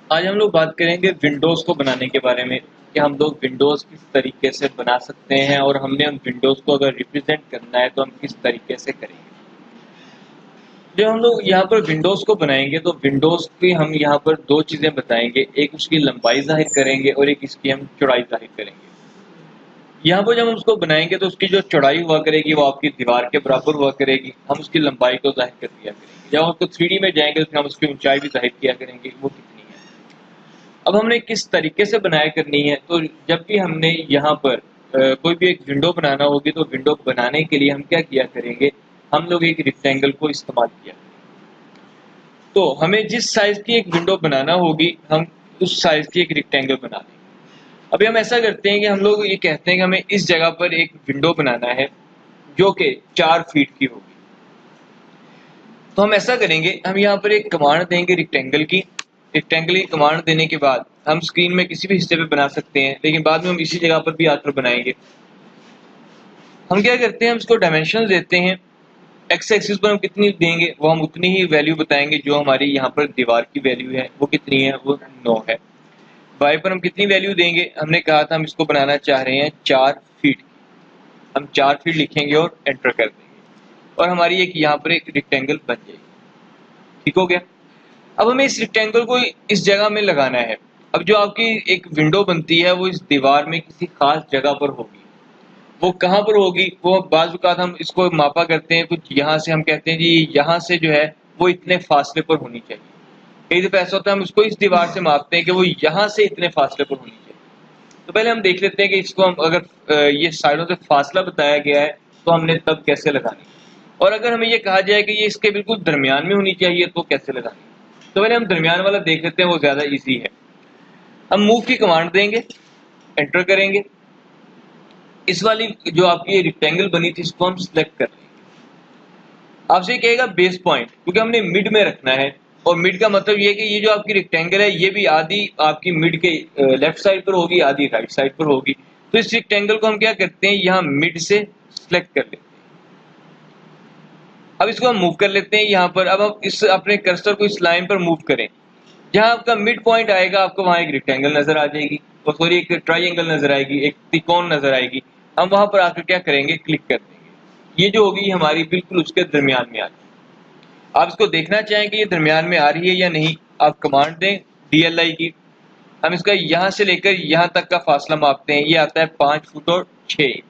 आज हम लोग बात करेंगे विंडोज को बनाने के बारे में कि हम लोग विंडोज किस तरीके से बना सकते हैं और हमने उन विंडोज को अगर रिप्रेजेंट करना है तो हम किस तरीके से करेंगे। जब हम लोग यहाँ पर विंडोज को बनाएंगे तो विंडोज की हम यहाँ पर दो चीजें बताएंगे, एक उसकी लंबाई जाहिर करेंगे और एक इसकी हम चौड़ाई जाहिर करेंगे। यहाँ पर जब हम उसको बनाएंगे तो उसकी जो चौड़ाई हुआ करेगी वो आपकी दीवार के बराबर हुआ करेगी, हम उसकी लंबाई को जाहिर कर दिया करेंगे। जब हम उसको 3D में जाएंगे तो हम उसकी ऊंचाई भी जाहिर किया करेंगे वो कितनी है। अब हमने किस तरीके से बनाया करनी है, तो जब भी हमने यहाँ पर कोई भी एक विंडो बनाना होगी तो विंडो बनाने के लिए हम क्या किया करेंगे, हम लोग एक रेक्टेंगल को इस्तेमाल किया। तो हमें जिस साइज की एक विंडो बनाना होगी हम उस साइज की एक रेक्टेंगल बना देंगे। अभी हम ऐसा करते हैं कि हम लोग ये कहते हैं कि हमें इस जगह पर एक विंडो बनाना है जो कि 4 फीट की होगी। तो हम ऐसा करेंगे, हम यहाँ पर एक कमांड देंगे रेक्टेंगल की कमांड देने के बाद हम स्क्रीन में किसी भी हिस्से पे बना सकते हैं, लेकिन बाद में हम इसी जगह पर भी आकर बनाएंगे। हम क्या करते हैं, हम इसको डायमेंशन देते हैं। एक्स एक्सिस पर हम कितनी देंगे वो हम उतनी ही वैल्यू बताएंगे जो हमारी यहाँ पर दीवार की वैल्यू है वो कितनी है, वो 9 है। वाई पर हम कितनी वैल्यू देंगे, हमने कहा था हम इसको बनाना चाह रहे हैं 4 फीट की, हम 4 फीट लिखेंगे और एंटर कर देंगे और हमारी एक यहाँ पर एक रेक्टेंगल बन जाएगी। ठीक हो गया। अब हमें इस रेक्टेंगल को इस जगह में लगाना है। अब जो आपकी एक विंडो बनती है वो इस दीवार में किसी खास जगह पर होगी, वो कहाँ पर होगी, वो बाज़ औक़ात हम इसको मापा करते हैं कुछ यहाँ से, हम कहते हैं जी यहाँ से जो है वो इतने फासले पर होनी चाहिए। कई दफ़ा ऐसा होता है हम उसको इस दीवार से मापते हैं कि वो यहाँ से इतने फासले पर होनी चाहिए। तो पहले हम देख लेते हैं कि इसको हम अगर ये साइडों से फासला बताया गया है तो हमने तब कैसे लगानी, और अगर हमें ये कहा जाए कि ये इसके बिल्कुल दरमियान में होनी चाहिए तो कैसे लगानी। तो पहले हम दरमियान वाला देख लेते हैं, वो ज़्यादा ईजी है। हम मूव की कमांड देंगे, एंटर करेंगे। इस वाली जो आपकी रेक्टेंगल बनी थी इसको हम सिलेक्ट कर लेंगे। आपसे ये कहेगा बेस पॉइंट, क्योंकि हमने मिड में रखना है, और मिड का मतलब ये कि ये जो आपकी रेक्टेंगल है ये भी आधी आपकी मिड के लेफ्ट साइड पर होगी, आधी राइट साइड पर होगी। तो इस रेक्टेंगल को हम क्या करते हैं, यहाँ मिड से सिलेक्ट कर लेते हैं। अब इसको हम मूव कर लेते हैं यहाँ पर। अब हम इस अपने कर्सर को इस लाइन पर मूव करें, जहाँ आपका मिड पॉइंट आएगा आपको वहाँ एक रेक्टेंगल नजर आ जाएगी, और सॉरी एक ट्राइंगल नजर आएगी, एक त्रिकोण नजर आएगी। हम वहां पर आकर क्या करेंगे, क्लिक कर देंगे। ये जो होगी हमारी बिल्कुल उसके दरमियान में आ रही है। आप इसको देखना चाहें कि ये दरमियान में आ रही है या नहीं, आप कमांड दें DLI की। हम इसका यहाँ से लेकर यहाँ तक का फासला मापते हैं, ये आता है 5 फुट और 6 इंच।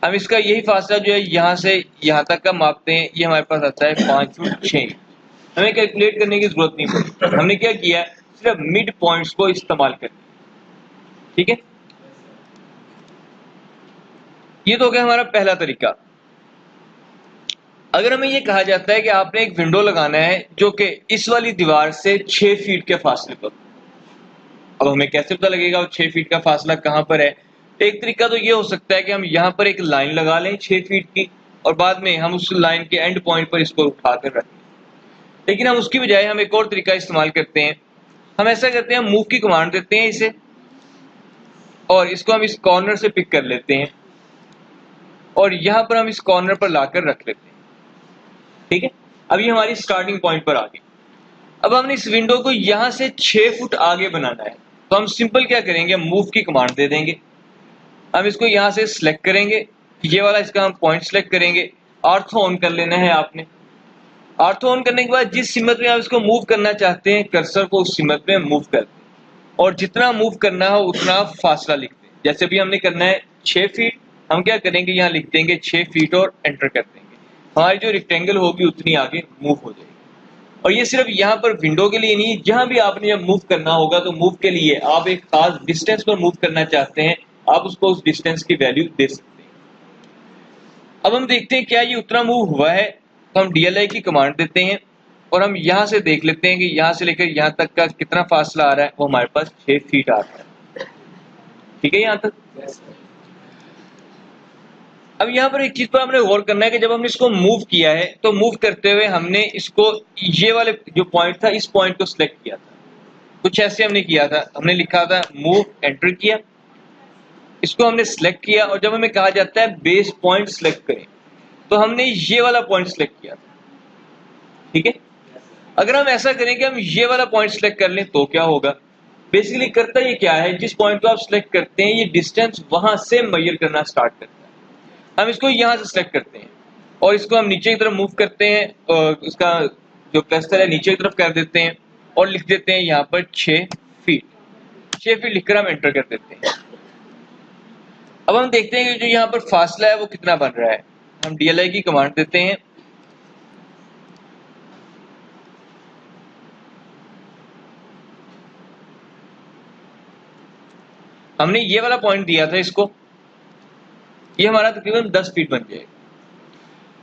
हम इसका यही फासला जो है यहाँ से यहाँ तक का मापते हैं, ये हमारे पास आता है 5 फुट 6 इंच। हमें कैलकुलेट करने की जरूरत नहीं पड़ी, हमने क्या किया, सिर्फ मिड पॉइंट्स को इस्तेमाल कर लिया। ठीक है, ये तो हो गया हमारा पहला तरीका। अगर हमें ये कहा जाता है कि आपने एक विंडो लगाना है जो कि इस वाली दीवार से 6 फीट के फासले पर, अब हमें कैसे पता लगेगा 6 फीट का फासला कहां पर है। एक तरीका तो ये हो सकता है कि हम यहाँ पर एक लाइन लगा लें 6 फीट की, और बाद में हम उस लाइन के एंड पॉइंट पर इसको उठाकर रखें। लेकिन हम उसकी बजाय हम एक और तरीका इस्तेमाल करते हैं। हम ऐसा करते हैं, मूव की कमांड देते हैं इसे, और इसको हम इस कॉर्नर से पिक कर लेते हैं और यहाँ पर हम इस कॉर्नर पर लाकर रख लेते हैं। ठीक है, अब ये हमारी स्टार्टिंग पॉइंट पर आ गई। अब हमने इस विंडो को यहाँ से 6 फुट आगे बनाना है, तो हम सिंपल क्या करेंगे, मूव की कमांड दे देंगे। हम इसको यहाँ से सिलेक्ट करेंगे, ये वाला इसका हम पॉइंट सिलेक्ट करेंगे। ऑर्थो ऑन कर लेना है आपने। ऑर्थो ऑन करने के बाद जिस सिमत में आप इसको मूव करना चाहते हैं, कर्सर को उस सिमत में मूव कर दें, और जितना मूव करना हो उतना फासला लिख दें। जैसे भी हमने करना है 6 फीट, हम क्या करेंगे, यहाँ लिख देंगे 6 फीट और एंटर कर देंगे। हमारी जो रेक्टेंगल होगी उतनी आगे मूव हो जाएगी। और ये सिर्फ यहाँ पर विंडो के लिए नहीं, जहां भी आपने जब मूव करना होगा तो मूव के लिए आप एक खास डिस्टेंस पर मूव करना चाहते हैं, आप उसको उस डिस्टेंस की वैल्यू दे सकते हैं। अब हम देखते हैं क्या ये उतना मूव हुआ है, तो हम DLI की कमांड देते हैं और हम यहाँ से देख लेते हैं कि यहाँ से लेकर यहाँ तक का कितना फासला आ रहा है। वो हमारे पास 6 फीट आ रहा है। ठीक है, यहाँ तक। अब यहाँ पर एक चीज पर हमने गौर करना है कि जब हमने इसको मूव किया है तो मूव करते हुए हमने इसको ये वाले जो पॉइंट था इस पॉइंट को सिलेक्ट किया था। कुछ ऐसे हमने किया था, हमने लिखा था मूव, एंटर किया, इसको हमने सिलेक्ट किया, और जब हमें कहा जाता है बेस पॉइंट सिलेक्ट करें, तो हमने ये वाला पॉइंट सिलेक्ट किया था, ठीक है। अगर हम ऐसा करें कि हम ये वाला पॉइंट सिलेक्ट कर लें तो क्या होगा, बेसिकली करता ये क्या है, जिस पॉइंट को आप सिलेक्ट करते हैं ये डिस्टेंस वहां से मेजर करना स्टार्ट करता है। हम इसको यहां से सिलेक्ट करते हैं और इसको हम नीचे की तरफ मूव करते हैं, और इसका जो क्लस्टर है नीचे की तरफ कर देते हैं और लिख देते हैं यहाँ पर 6 फीट। 6 फीट लिखकर हम एंटर कर देते हैं। अब हम देखते हैं कि जो यहाँ पर फासला है वो कितना बन रहा है। हम DLI की कमांड देते हैं, हमने ये वाला पॉइंट दिया था इसको, ये हमारा तकरीबन 10 फीट बन जाएगा।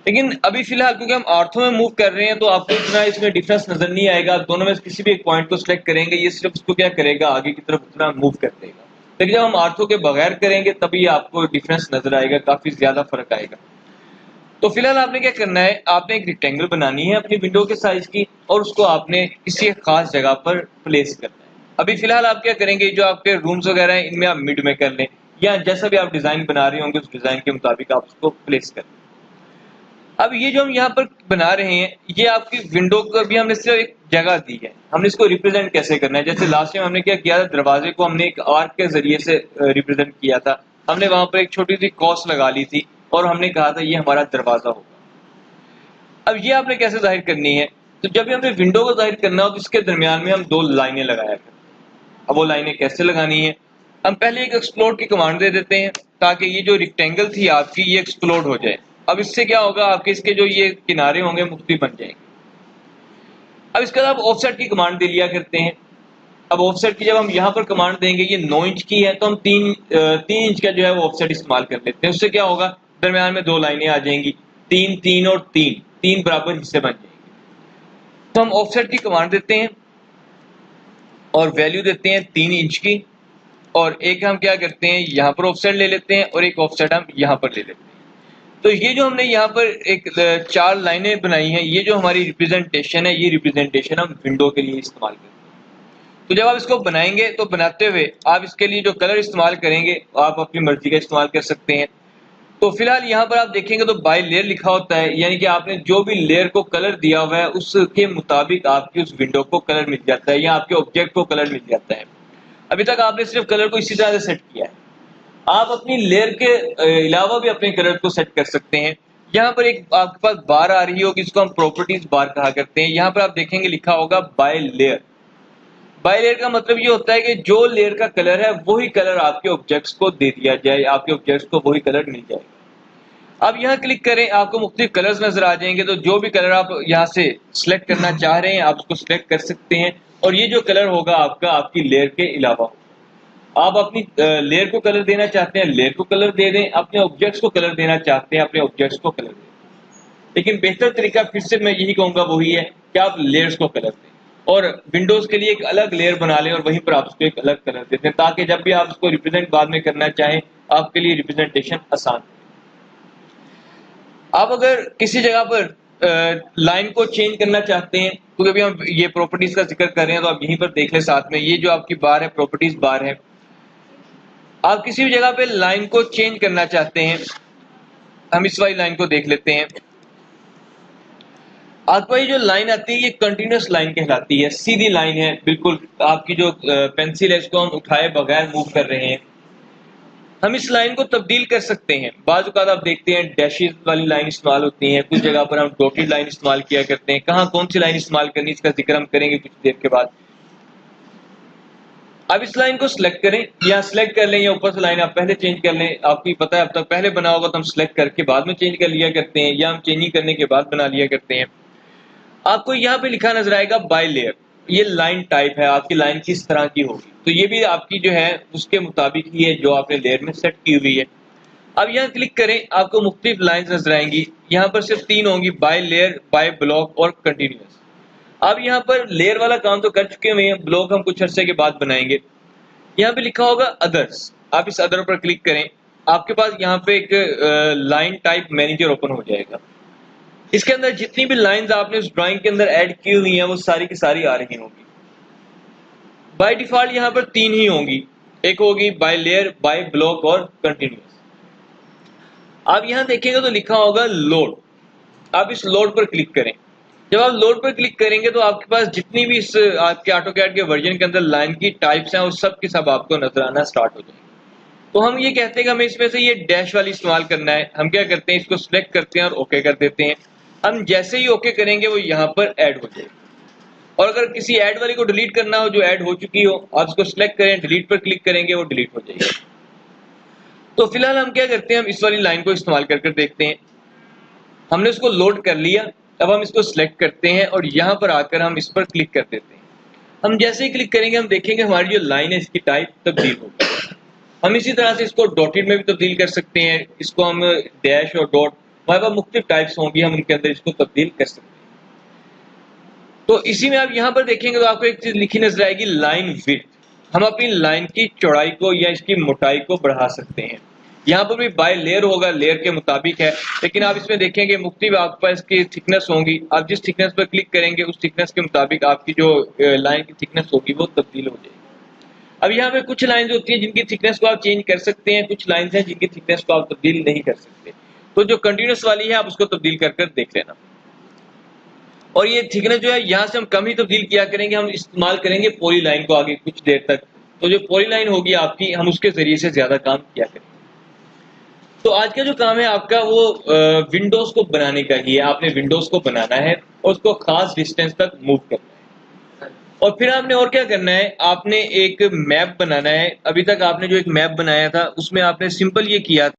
लेकिन अभी फिलहाल क्योंकि हम ऑर्थो में मूव कर रहे हैं तो आपको इतना इसमें डिफरेंस नजर नहीं आएगा। आप दोनों में किसी भी एक पॉइंट को सिलेक्ट करेंगे, ये सिर्फ इसको क्या करेगा, आगे की तरफ उतना मूव कर देगा। लेकिन जब हम ऑर्थो के बगैर करेंगे तभी आपको डिफरेंस नजर आएगा, काफी ज्यादा फर्क आएगा। तो फिलहाल आपने क्या करना है, आपने एक रेक्टेंगल बनानी है अपनी विंडो के साइज की और उसको आपने किसी खास जगह पर प्लेस करना है। अभी फिलहाल आप क्या करेंगे, जो आपके रूम्स वगैरह हैं इनमें आप मिड में कर लें, या जैसा भी आप डिजाइन बना रहे होंगे उस डिजाइन के मुताबिक आप उसको प्लेस कर लें। अब ये जो हम यहाँ पर बना रहे हैं, ये आपकी विंडो को भी हमने सिर्फ एक जगह दी है, हमने इसको रिप्रेजेंट कैसे करना है। जैसे लास्ट टाइम हमने क्या किया था, दरवाजे को हमने एक आर्क के जरिए से रिप्रेजेंट किया था। हमने वहां पर एक छोटी सी कॉस्ट लगा ली थी और हमने कहा था ये हमारा दरवाजा होगा। अब ये आपने कैसे जाहिर करनी है, तो जब भी हमने विंडो को जाहिर करना हो तो इसके दरमियान में हम 2 लाइनें लगाया करते हैं। अब वो लाइनें कैसे लगानी है, हम पहले एक एक्सप्लोड की कमांड दे देते हैं ताकि ये जो रेक्टेंगल थी आपकी ये एक्सप्लोड हो जाए। अब इससे क्या होगा, आपके इसके जो ये किनारे होंगे मुख्तलिफ बन जाएंगे। अब इसके बाद आप ऑफसेट की कमांड दे लिया करते हैं। अब ऑफसेट की जब हम यहाँ पर कमांड देंगे, ये 9 इंच की है तो हम 3 इंच का जो है वो ऑफसेट इस्तेमाल कर लेते हैं। उससे क्या होगा, दरमियान में 2 लाइनें आ जाएंगी, 3 3 और 3 बराबर हिस्से बन जाएंगे। तो हम ऑफसेट की कमांड देते हैं और वैल्यू देते हैं 3 इंच की, और एक हम क्या करते हैं यहाँ पर ऑफसेट ले लेते हैं और एक ऑफसेट हम यहाँ पर ले लेते हैं। तो ये जो हमने यहाँ पर एक 4 लाइनें बनाई हैं, ये जो हमारी रिप्रेजेंटेशन है, ये रिप्रेजेंटेशन हम विंडो के लिए इस्तेमाल करते हैं। तो जब आप इसको बनाएंगे तो बनाते हुए आप इसके लिए जो कलर इस्तेमाल करेंगे आप अपनी मर्जी का इस्तेमाल कर सकते हैं। तो फिलहाल यहाँ पर आप देखेंगे तो बाय लेयर लिखा होता है, यानी कि आपने जो भी लेयर को कलर दिया हुआ है उसके मुताबिक आपकी उस विंडो को कलर मिल जाता है या आपके ऑब्जेक्ट को कलर मिल जाता है। अभी तक आपने सिर्फ कलर को इसी तरह से सेट किया है, आप अपनी लेयर के अलावा भी अपने कलर को सेट कर सकते हैं। यहाँ पर एक आपके पास बार आ रही होगी, इसको हम प्रॉपर्टीज बार कहा करते हैं। यहाँ पर आप देखेंगे लिखा होगा बाय लेयर। बाय लेयर का मतलब ये होता है कि जो लेयर का कलर है वही कलर आपके ऑब्जेक्ट्स को दे दिया जाए, आपके ऑब्जेक्ट्स को वही कलर मिल जाएगा। अब यहाँ क्लिक करें, आपको मुख्तलिफ कलर्स नजर आ जाएंगे। तो जो भी कलर आप यहाँ से सिलेक्ट करना चाह रहे हैं आप उसको सिलेक्ट कर सकते हैं, और ये जो कलर होगा आपका आपकी लेयर के अलावा। आप अपनी लेयर को कलर देना चाहते हैं लेयर को कलर दे दें, अपने ऑब्जेक्ट्स को कलर देना चाहते हैं अपने ऑब्जेक्ट्स को कलर दें। लेकिन बेहतर तरीका फिर से मैं यही कहूंगा वही है कि आप लेयर्स को कलर दें और विंडोज के लिए एक अलग लेयर बना लें और वहीं पर आप उसको एक अलग कलर दे दें, ताकि जब भी आप उसको रिप्रेजेंट बाद में करना चाहें आपके लिए रिप्रेजेंटेशन आसान हो। आप अगर किसी जगह पर लाइन को चेंज करना चाहते हैं, क्योंकि अभी हम ये प्रॉपर्टीज का जिक्र कर रहे हैं तो आप यहीं पर देख लें साथ में, ये जो आपकी बार है प्रॉपर्टीज बार है। आप किसी भी जगह पे लाइन को चेंज करना चाहते हैं, हम इस वाली लाइन को देख लेते हैं। आपको ये जो लाइन आती है ये कंटिन्यूस लाइन कहलाती है, सीधी लाइन है बिल्कुल। आपकी जो पेंसिल है इसको हम उठाए बगैर मूव कर रहे हैं। हम इस लाइन को तब्दील कर सकते हैं। बाज़ औक़ात आप देखते हैं डैशेस वाली लाइन इस्तेमाल होती है, कुछ जगह पर हम डॉटेड लाइन इस्तेमाल किया करते हैं। कहाँ कौन सी लाइन इस्तेमाल करनी इसका जिक्र हम करेंगे कुछ देर के बाद। अब इस लाइन को सिलेक्ट करें या सिलेक्ट कर लें या ऊपर से लाइन आप पहले चेंज कर लें। आपको पता है अब तक पहले बना होगा तो हम सिलेक्ट करके बाद में चेंज कर लिया करते हैं, या हम चेंजिंग करने के बाद बना लिया करते हैं। आपको यहाँ पे लिखा नजर आएगा बाय लेयर, ये लाइन टाइप है, आपकी लाइन किस तरह की होगी। तो ये भी आपकी जो है उसके मुताबिक ही है जो आपने लेयर में सेट की हुई है। अब यहाँ क्लिक करें, आपको मुख्तलिफ लाइन्स नजर आएंगी। यहाँ पर सिर्फ 3 होंगी, बाय लेयर, बाय ब्लॉक और कंटिन्यूस। अब यहाँ पर लेयर वाला काम तो कर चुके हुए हैं, ब्लॉक हम कुछ अर्से के बाद बनाएंगे। यहाँ पे लिखा होगा अदर्स, आप इस अदर पर क्लिक करें, आपके पास यहाँ पे एक लाइन टाइप मैनेजर ओपन हो जाएगा। इसके अंदर जितनी भी लाइंस आपने उस ड्राइंग के अंदर ऐड की हुई हैं वो सारी की सारी आ रही होंगी। बाय डिफॉल्ट यहाँ पर 3 ही होंगी, एक होगी बाय लेयर, बाय ब्लॉक और कंटिन्यूस। आप यहाँ देखेंगे तो लिखा होगा लोड, आप इस लोड पर क्लिक करें। जब आप लोड पर क्लिक करेंगे तो आपके पास जितनी भी इस आपके ऑटोकैड के वर्जन के अंदर लाइन की टाइप्स हैं वो सब की सब आपको नजर आना स्टार्ट हो जाएंगे। तो हम ये कहते हैं कि हमें इसमें से ये डैश वाली इस्तेमाल करना है। हम क्या करते हैं, इसको सिलेक्ट करते हैं और ओके कर देते हैं। हम जैसे ही ओके करेंगे वो यहाँ पर ऐड हो जाएगी। और अगर किसी ऐड वाली को डिलीट करना हो जो ऐड हो चुकी हो, आप इसको सिलेक्ट करें, डिलीट पर क्लिक करेंगे, वो डिलीट हो जाएगी। तो फिलहाल हम क्या करते हैं, हम इस वाली लाइन को इस्तेमाल कर देखते हैं। हमने इसको लोड कर लिया, अब हम इसको सिलेक्ट करते हैं और यहाँ पर आकर हम इस पर क्लिक कर देते हैं। हम जैसे ही क्लिक करेंगे हम देखेंगे हमारी जो लाइन है इसकी टाइप तब्दील होगी। हम इसी तरह से इसको डॉटेड में भी तब्दील कर सकते हैं, इसको हम डैश और डॉट, हमारे पास मुख्तलिफ टाइप्स होंगी, हम उनके अंदर इसको तब्दील कर सकते हैं। तो इसी में आप यहाँ पर देखेंगे तो आपको एक चीज लिखी नजर आएगी, लाइन विड्थ। हम अपनी लाइन की चौड़ाई को या इसकी मोटाई को बढ़ा सकते हैं। यहाँ पर भी बाय लेयर होगा, लेयर के मुताबिक है, लेकिन आप इसमें देखेंगे मुख्तलिफ आपके पास की थिकनेस होंगी। आप जिस थिकनेस पर क्लिक करेंगे उस थिकनेस के मुताबिक आपकी जो लाइन की थिकनेस होगी वो तब्दील हो जाएगी। अब यहाँ पे कुछ लाइंस होती हैं जिनकी थिकनेस को आप चेंज कर सकते हैं, कुछ लाइंस हैं जिनकी थिकनेस को आप तब्दील नहीं कर सकते। तो जो कंटिन्यूस वाली है आप उसको तब्दील कर देख लेना। और ये थिकनेस जो है यहाँ से हम कम ही तब्दील किया करेंगे, हम इस्तेमाल करेंगे पॉली लाइन को आगे कुछ देर तक। तो जो पॉली लाइन होगी आपकी, हम उसके जरिए से ज्यादा काम किया करेंगे। तो आज का जो काम है आपका वो विंडोज को बनाने का ही है। आपने विंडोज को बनाना है और उसको खास डिस्टेंस तक मूव करना है। और फिर आपने और क्या करना है, आपने एक मैप बनाना है। अभी तक आपने जो एक मैप बनाया था उसमें आपने सिंपल ये किया